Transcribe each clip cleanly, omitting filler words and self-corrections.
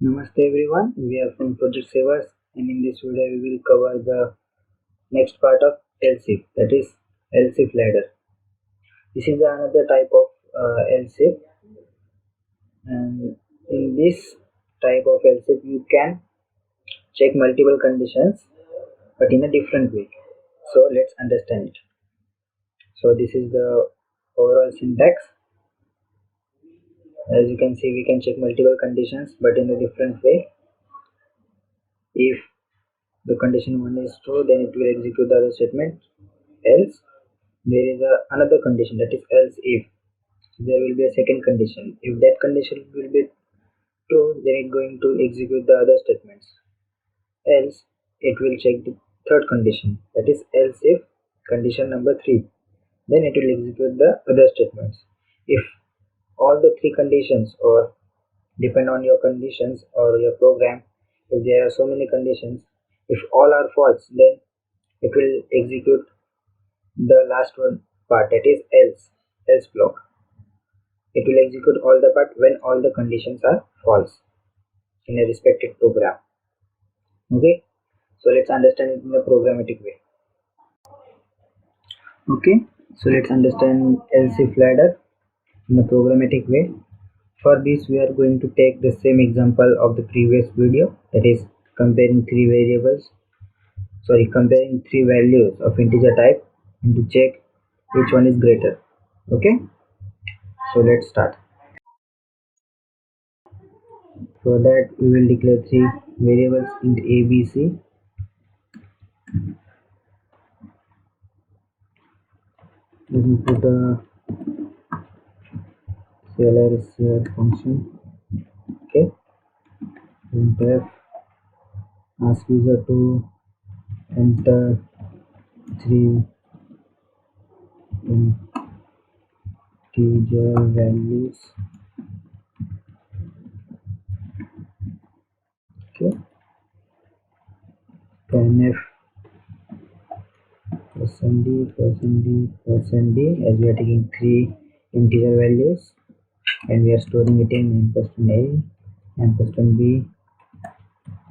Namaste everyone, we are from Project Sevas and in this video we will cover the next part of LSIF, that is LSIF ladder. This is another type of LSIF, and in this type of LSIF you can check multiple conditions but in a different way. So let's understand it. So this is the overall syntax. As you can see, we can check multiple conditions but in a different way. If the condition 1 is true, then it will execute the other statement. Else there is another condition, that is else if. There will be a second condition. If that condition will be true, then it's going to execute the other statements. Else it will check the third condition, that is else if condition number 3. Then it will execute the other statements. If all the three conditions, or depend on your conditions or your program, if there are so many conditions, if all are false, then it will execute the last one part, that is else block. It will execute all the part when all the conditions are false in a respected program. Okay, so let's understand it in a programmatic way. Okay, so let's understand else if ladder in a programmatic way. For this we are going to take the same example of the previous video, that is comparing comparing three values of integer type and to check which one is greater. Okay, so let's start. For that we will declare three variables int a, b, c. Let me put a clr function. Okay, printf ask user to enter three integer values. Okay, scanf %d as we are taking three integer values and we are storing it in %a, %b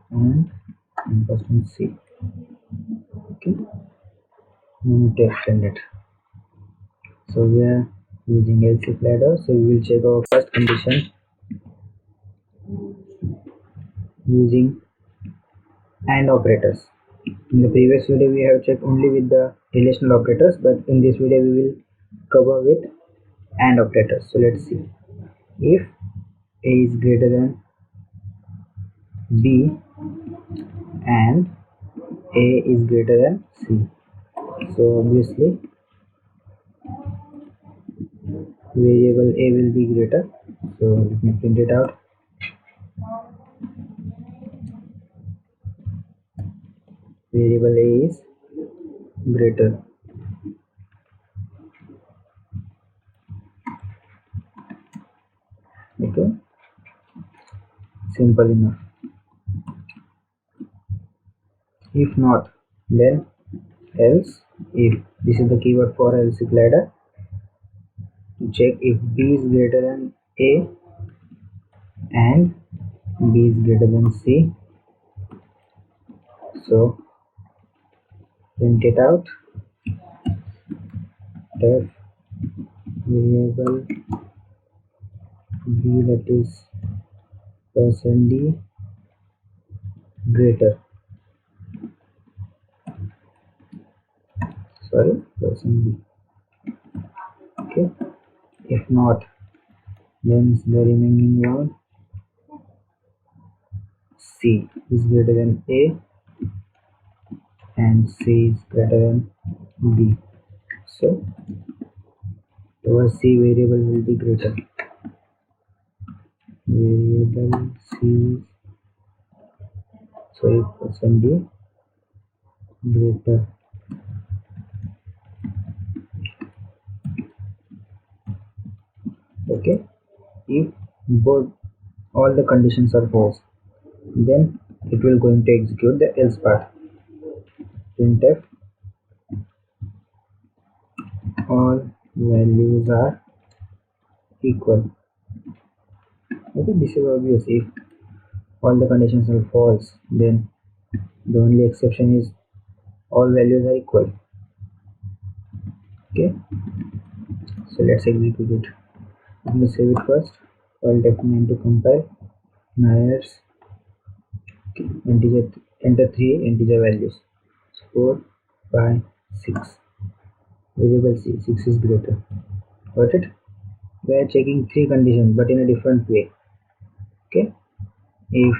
and %c. Okay, we need to extend it. So we are using else if ladder. So we will check our first condition using AND operators. In the previous video we have checked only with the relational operators, but in this video we will cover with AND operators. So let's see. If a is greater than b and a is greater than c, so obviously variable a will be greater. So let me print it out. Variable a is greater. Okay, simple enough. If not, then else if. This is the keyword for else if ladder, to check if b is greater than a and b is greater than c. So print it out. Def variable b, that is %d greater, %b. Okay, if not, then the remaining one, c is greater than a and c is greater than b. So our c variable will be greater. Variable c, %d greater. Okay, if both all the conditions are false, then it will going to execute the else part. Printf all values are equal. Okay, this is obvious. If all the conditions are false, then the only exception is all values are equal. Okay, so let's execute it. Let me save it first. File F9 to compile. Nairs. Okay. Integer, enter 3 integer values, 4, 5, 6. Variable C, 6 is greater. Got it? We are checking 3 conditions but in a different way. Okay, if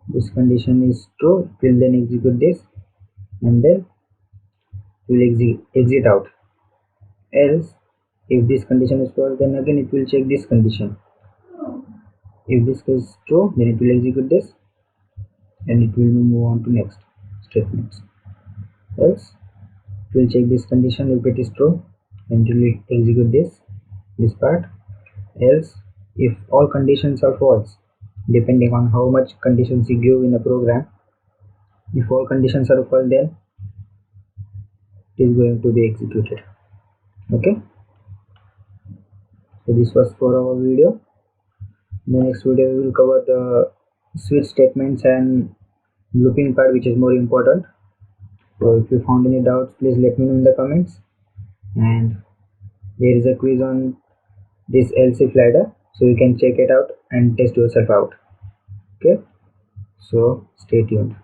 this condition is true, it will then execute this and then will exit out. Else, if this condition is false, then again it will check this condition. If this is true, then it will execute this and it will move on to next statements. Else, it will check this condition. If it is true, then it will execute this part. Else, if all conditions are false, depending on how much conditions you give in a program, if all conditions are false, then it is going to be executed. Okay, so this was for our video. In the next video we will cover the switch statements and looping part, which is more important. So if you found any doubts, please let me know in the comments. And there is a quiz on this else if ladder, so you can check it out and test yourself out. Okay, so stay tuned.